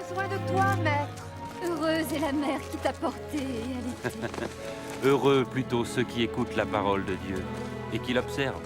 besoin de toi, maître. Heureuse est la mère qui t'a porté et allaitée. Heureux plutôt ceux qui écoutent la parole de Dieu et qui l'observent.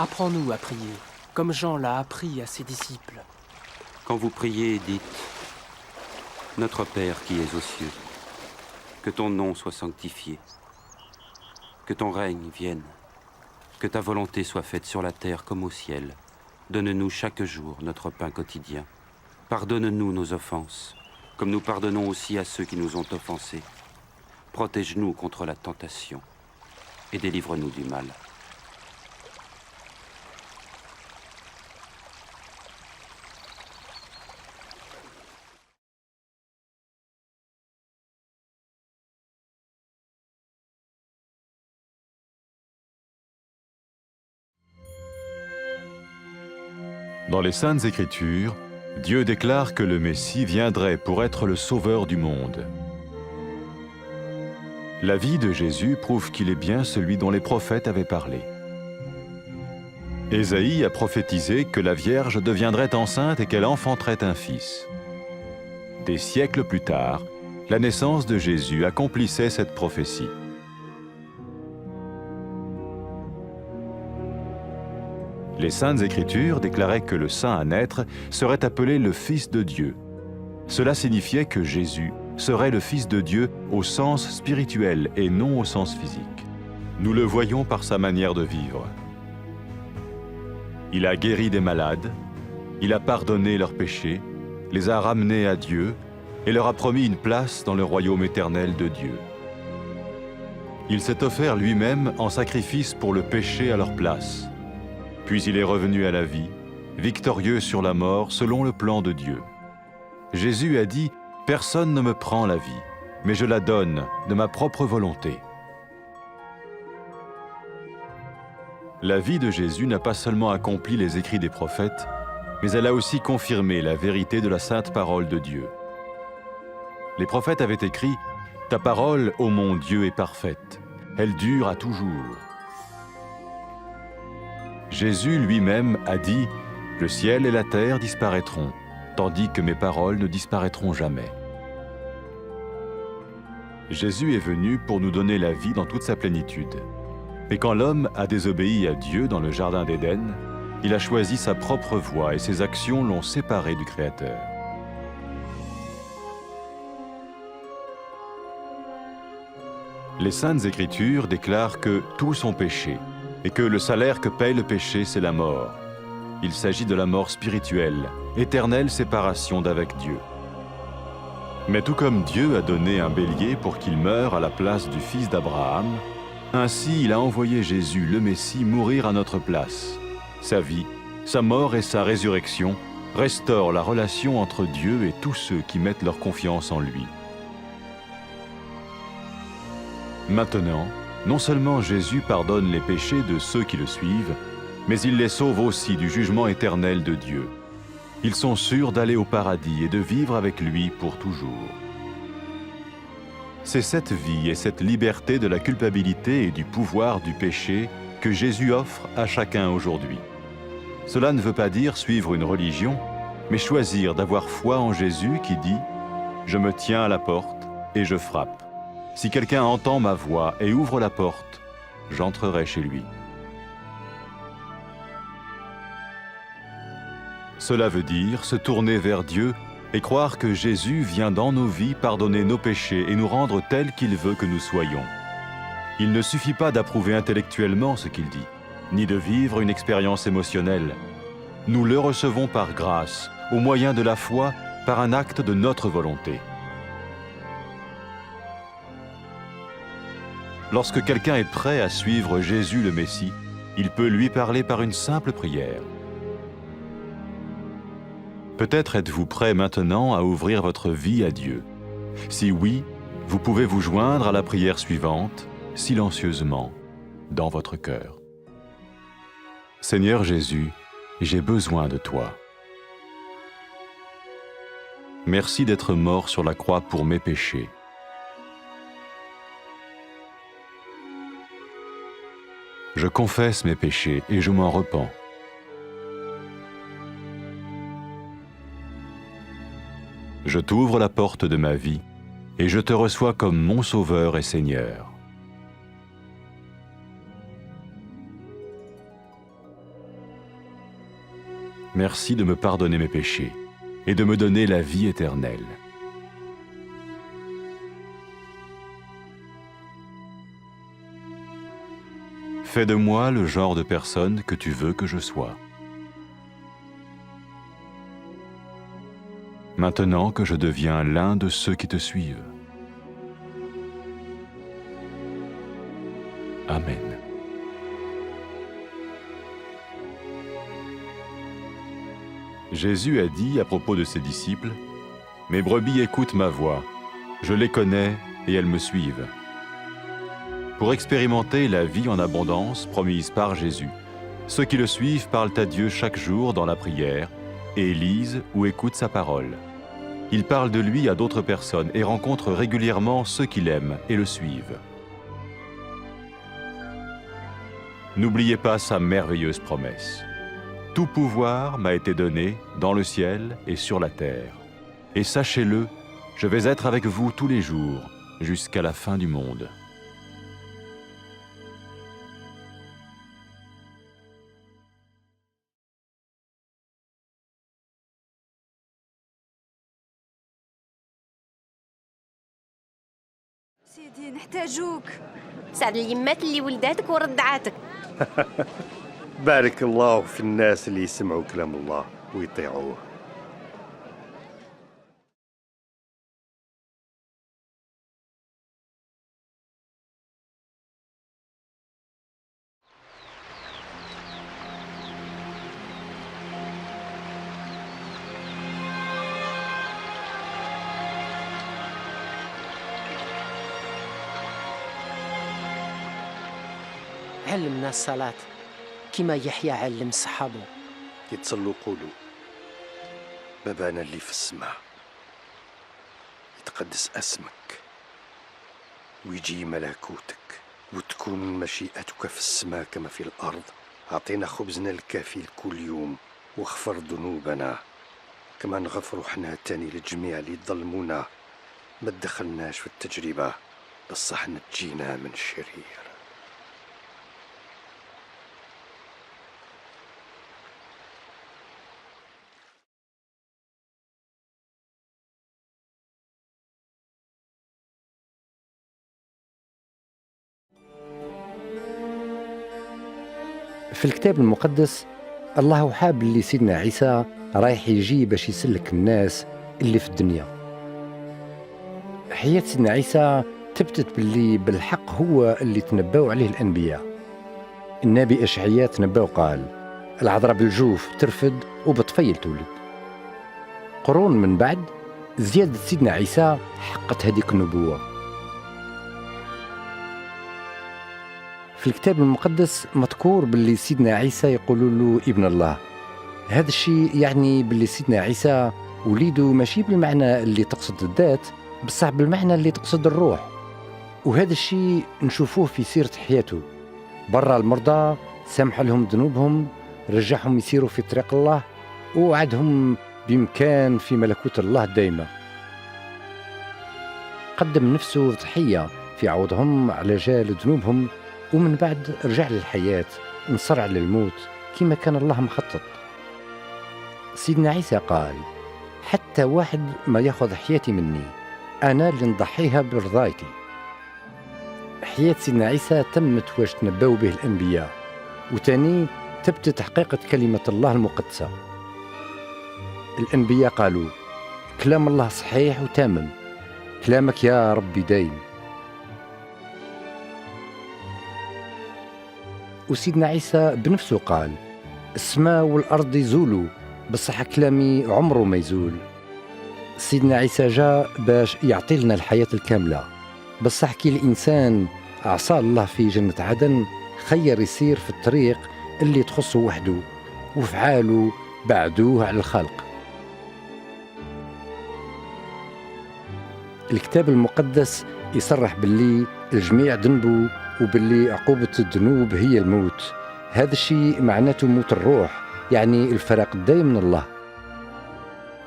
Apprends-nous à prier, comme Jean l'a appris à ses disciples. Quand vous priez, dites « Notre Père qui es aux cieux, que ton nom soit sanctifié, que ton règne vienne, que ta volonté soit faite sur la terre comme au ciel. Donne-nous chaque jour notre pain quotidien. Pardonne-nous nos offenses, comme nous pardonnons aussi à ceux qui nous ont offensés. Protège-nous contre la tentation et délivre-nous du mal. » Dans les Saintes Écritures, Dieu déclare que le Messie viendrait pour être le sauveur du monde. La vie de Jésus prouve qu'il est bien celui dont les prophètes avaient parlé. Ésaïe a prophétisé que la Vierge deviendrait enceinte et qu'elle enfanterait un fils. Des siècles plus tard, la naissance de Jésus accomplissait cette prophétie. Les Saintes Écritures déclaraient que le saint à naître serait appelé le Fils de Dieu. Cela signifiait que Jésus serait le Fils de Dieu au sens spirituel et non au sens physique. Nous le voyons par sa manière de vivre. Il a guéri des malades, il a pardonné leurs péchés, les a ramenés à Dieu et leur a promis une place dans le royaume éternel de Dieu. Il s'est offert lui-même en sacrifice pour le péché à leur place. Puis il est revenu à la vie, victorieux sur la mort selon le plan de Dieu. Jésus a dit « Personne ne me prend la vie, mais je la donne de ma propre volonté. » La vie de Jésus n'a pas seulement accompli les écrits des prophètes, mais elle a aussi confirmé la vérité de la sainte parole de Dieu. Les prophètes avaient écrit « Ta parole, ô mon Dieu, est parfaite, elle dure à toujours. » Jésus lui-même a dit « Le ciel et la terre disparaîtront, tandis que mes paroles ne disparaîtront jamais. » Jésus est venu pour nous donner la vie dans toute sa plénitude. Et quand l'homme a désobéi à Dieu dans le jardin d'Éden, il a choisi sa propre voie et ses actions l'ont séparé du Créateur. Les Saintes Écritures déclarent que tous ont péché et que le salaire que paye le péché, c'est la mort. Il s'agit de la mort spirituelle, éternelle séparation d'avec Dieu. Mais tout comme Dieu a donné un bélier pour qu'il meure à la place du fils d'Abraham, ainsi il a envoyé Jésus, le Messie, mourir à notre place. Sa vie, sa mort et sa résurrection restaurent la relation entre Dieu et tous ceux qui mettent leur confiance en lui. Maintenant, non seulement Jésus pardonne les péchés de ceux qui le suivent, mais il les sauve aussi du jugement éternel de Dieu. Ils sont sûrs d'aller au paradis et de vivre avec lui pour toujours. C'est cette vie et cette liberté de la culpabilité et du pouvoir du péché que Jésus offre à chacun aujourd'hui. Cela ne veut pas dire suivre une religion, mais choisir d'avoir foi en Jésus qui dit « Je me tiens à la porte et je frappe. Si quelqu'un entend ma voix et ouvre la porte, j'entrerai chez lui. » Cela veut dire se tourner vers Dieu et croire que Jésus vient dans nos vies pardonner nos péchés et nous rendre tels qu'il veut que nous soyons. Il ne suffit pas d'approuver intellectuellement ce qu'il dit, ni de vivre une expérience émotionnelle. Nous le recevons par grâce, au moyen de la foi, par un acte de notre volonté. Lorsque quelqu'un est prêt à suivre Jésus le Messie, il peut lui parler par une simple prière. Peut-être êtes-vous prêt maintenant à ouvrir votre vie à Dieu. Si oui, vous pouvez vous joindre à la prière suivante, silencieusement. dans votre cœur. Seigneur Jésus, j'ai besoin de toi. Merci d'être mort sur la croix pour mes péchés. Je confesse mes péchés et je m'en repens. Je t'ouvre la porte de ma vie et je te reçois comme mon Sauveur et Seigneur. Merci de me pardonner mes péchés et de me donner la vie éternelle. Fais de moi le genre de personne que tu veux que je sois. Maintenant que je deviens l'un de ceux qui te suivent. Amen. Jésus a dit à propos de ses disciples, « Mes brebis écoutent ma voix, je les connais et elles me suivent. » Pour expérimenter la vie en abondance promise par Jésus, ceux qui le suivent parlent à Dieu chaque jour dans la prière et lisent ou écoutent sa parole. Ils parlent de lui à d'autres personnes et rencontrent régulièrement ceux qui l'aiment et le suivent. N'oubliez pas sa merveilleuse promesse. Tout pouvoir m'a été donné dans le ciel et sur la terre. Et sachez-le, je vais être avec vous tous les jours, jusqu'à la fin du monde. سيدي نحتاجوك. ساعد اليمات اللي ولداتك ورضعاتك. بارك الله في الناس اللي يسمعوا كلام الله ويطيعوه. علمنا الصلاة كما يحيى علم صحابه. يتصلوا قولوا بابانا اللي في السماء يتقدس اسمك ويجي ملكوتك وتكون مشيئتك في السماء كما في الأرض. أعطينا خبزنا الكافي كل يوم واغفر ذنوبنا كما نغفر حنا تاني للجميع اللي يظلمونا. ما تدخلناش في التجربة بصح نجينا من الشرير. في الكتاب المقدس الله حاب اللي سيدنا عيسى رايح يجي باش يسلك الناس اللي في الدنيا. حياة سيدنا عيسى تثبت باللي بالحق هو اللي تنبأوا عليه الأنبياء. النبي إشعياء تنبأ وقال العذراء بالجوف ترفد وبطفيل تولد. قرون من بعد زيادة سيدنا عيسى حقت هذيك النبوة. في الكتاب المقدس مذكور باللي سيدنا عيسى يقولوا له ابن الله. هذا الشيء يعني باللي سيدنا عيسى وليده ماشي بالمعنى اللي تقصد الذات بصح بالمعنى اللي تقصد الروح. وهذا الشيء نشوفوه في سيرة حياته. برا المرضى سامح لهم ذنوبهم، رجعهم يسيروا في طريق الله، ووعدهم بإمكان في ملكوت الله دائما. قدم نفسه ضحية في عوضهم على جال ذنوبهم، ومن بعد رجع للحياة انصر على الموت كما كان الله مخطط. سيدنا عيسى قال حتى واحد ما ياخذ حياتي مني أنا اللي نضحيها برضايتي. حياة سيدنا عيسى تمت واش تنبأوا به الأنبياء، وتاني ثبتت حقيقة كلمة الله المقدسة. الأنبياء قالوا كلام الله صحيح وتامم، كلامك يا ربي دايم. وسيدنا عيسى بنفسه قال السماء والأرض يزولوا بصح كلامي عمره ما يزول. سيدنا عيسى جاء باش يعطي لنا الحياة الكاملة، بصح كي الإنسان عصى الله في جنة عدن خير يسير في الطريق اللي تخصه وحده، وفعاله بعدوه على الخلق. الكتاب المقدس يصرح باللي الجميع ذنبوا وباللي عقوبة الذنوب هي الموت. هذا الشيء معناته موت الروح، يعني الفراق الدايم من الله.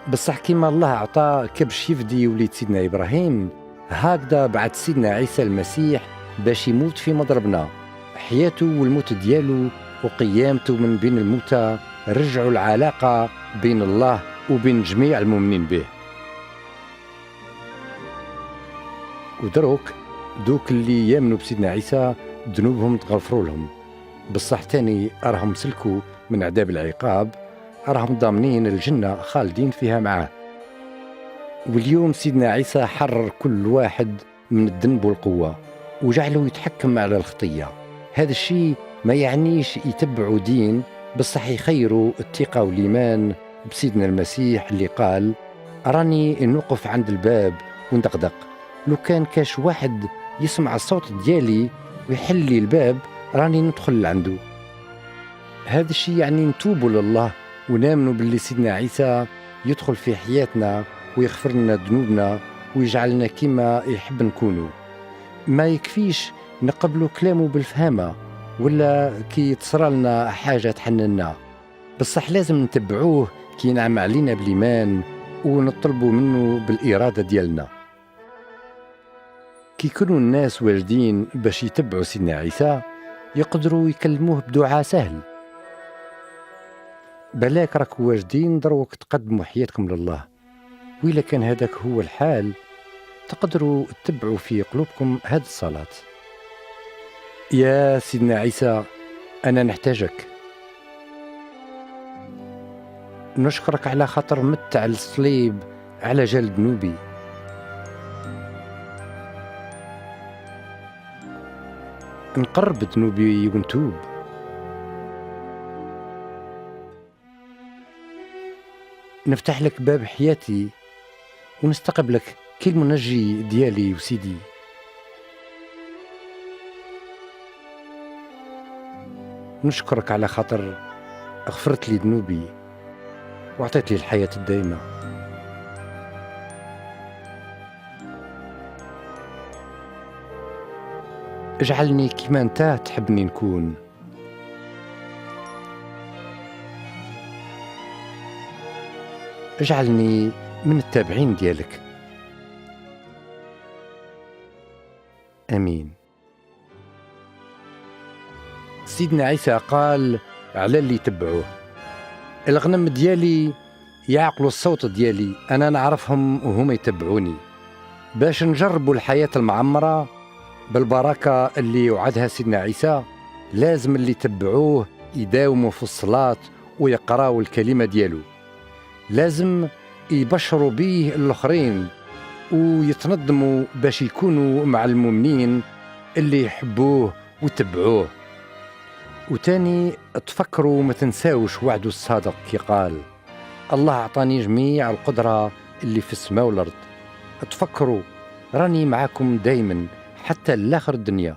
بصح كيما الله أعطى كبش يفدي وليد سيدنا إبراهيم، هكذا بعد سيدنا عيسى المسيح باش يموت في مضربنا. حياته والموت ديالو وقيامته من بين الموتى رجعوا العلاقة بين الله وبين جميع المؤمنين به. ودروك دوك اللي يامنوا بسيدنا عيسى ذنوبهم تغفروا لهم، بصح تاني راهم سلكوا من عذاب العقاب، راهم ضامنين الجنة خالدين فيها معاه. واليوم سيدنا عيسى حرر كل واحد من الذنب والقوة وجعله يتحكم على الخطية. هذا الشيء ما يعنيش يتبعوا دين، بصح يخيروا الثقة والإيمان بسيدنا المسيح اللي قال أراني نوقف عند الباب وندقدق، لو كان كاش واحد يسمع الصوت ديالي ويحل لي الباب راني ندخل عنده. هذا الشيء يعني نتوبوا لله ونامنوا باللي سيدنا عيسى يدخل في حياتنا ويغفر لنا ذنوبنا ويجعلنا كما يحب نكونوا. ما يكفيش نقبلوا كلامه بالفهامة ولا كي تصرى لنا حاجة تحننا، بصح لازم نتبعوه كي ينعم علينا بالإيمان ونطلبوا منه بالإرادة ديالنا. كي يكونوا الناس واجدين باش يتبعوا سيدنا عيسى يقدروا يكلموه بدعاء سهل. بلاك راكوا واجدين دروك تقدموا حياتكم لله، وإلا كان هذاك هو الحال تقدروا تتبعوا في قلوبكم هذه الصلاة: يا سيدنا عيسى أنا نحتاجك، نشكرك على خاطر مت على الصليب على جال ذنوبي. نقرب ذنوبي ونتوب. نفتح لك باب حياتي ونستقبلك كي المنجي ديالي وسيدي. نشكرك على خاطر غفرت لي ذنوبي وعطيت لي الحياة الدائمة. اجعلني كما أنت تحبني نكون. اجعلني من التابعين ديالك. آمين. سيدنا عيسى قال على اللي يتبعوه: الغنم ديالي يعقلوا الصوت ديالي، أنا نعرفهم وهم يتبعوني. باش نجربوا الحياة المعمرة بالبركة اللي وعدها سيدنا عيسى لازم اللي يتبعوه يداوموا في الصلاة ويقراوا الكلمة ديالو، لازم يبشروا به الآخرين ويتنظموا باش يكونوا مع المؤمنين اللي يحبوه ويتبعوه. وتاني تفكروا ما تنساوش وعده الصادق كي قال: الله أعطاني جميع القدرة اللي في السماء والأرض. تفكروا راني معاكم دايما حتى لآخر الدنيا.